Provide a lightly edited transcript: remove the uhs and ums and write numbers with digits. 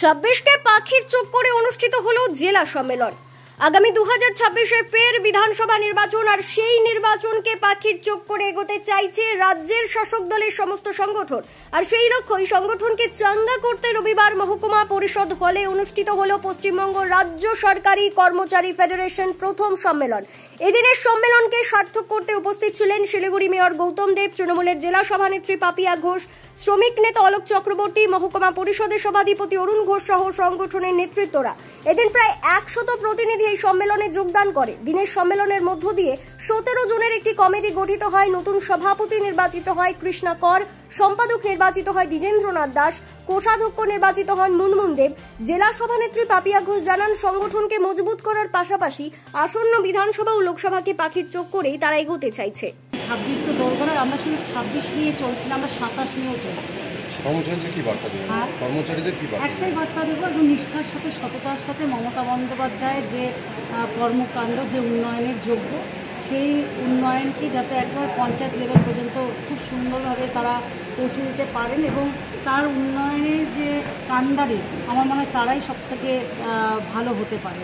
26কে পাখির চোখ করে অনুষ্ঠিত হলো জেলা সম্মেলন। আগামী 2026-এ ফের বিধানসভা নির্বাচন, আর সেই নির্বাচনকে পাখির চোখ করে এগোতে চাইছে রাজ্যের শাসক দলের সমস্ত সংগঠন। আর সেই লক্ষ্যই সংগঠনকে চাঙ্গা করতে রবিবার মহকুমা পরিষদ হলে অনুষ্ঠিত হলো পশ্চিমবঙ্গ রাজ্য সরকারি কর্মচারী ফেডারেশন প্রথম সম্মেলন। এদিনের সম্মেলনকে সার্থক করতে উপস্থিত ছিলেন শিলিগুড়ি মেয়র গৌতম দেব, তৃণমূলের জেলা সভানেত্রী পাপিয়া ঘোষ, শ্রমিক নেতা অলোক চক্রবর্তী, মহকুমা পরিষদের সভাধিপতি অরুণ ঘোষ সহ সংগঠনের নেতৃত্বরা। এদিন প্রায় 100 প্রতিনিধি এই সম্মেলনে যোগদান করে। দিনের সম্মেলনের মধ্য দিয়ে 17 জনের একটি কমিটি গঠিত হয়। নতুন সভাপতি নির্বাচিত হয় কৃষ্ণা কর, সম্পাদক নির্বাচিত হয় দ্বিজেন্দ্রনাথ দাস, কোষাধ্যক্ষ নির্বাচিত হন মুনমুন দেব। জেলা সভানেত্রী পাপিয়া ঘোষ জানান, সংগঠনকে মজবুত করার পাশাপাশি আসন্ন বিধানসভা ও লোকসভাকে পাখির চোখ করেই তারা এগোতে চাইছে। 26 তো দৌড় করে, আমরা শুধু 26 নিয়ে চলছি না, আমরা 27 নিয়েও চলছি। কর্মচারীদের কি বার্তা দেবেন? কর্মচারীদের কি বার্তা? একটাই বার্তা দেবো, এবং নিষ্ঠার সাথে সততার সাথে মমতা বন্দ্যোপাধ্যায়ের যে কর্মকাণ্ড, যে উন্নয়নের যোগ্য, সেই উন্নয়নকে যাতে একবার পঞ্চায়েত লেভেল পর্যন্ত খুব সুন্দরভাবে তারা পৌঁছে দিতে পারেন, এবং তার উন্নয়নের যে কাণ্ডারি আমার মনে হয় তারাই সব থেকে ভালো হতে পারে।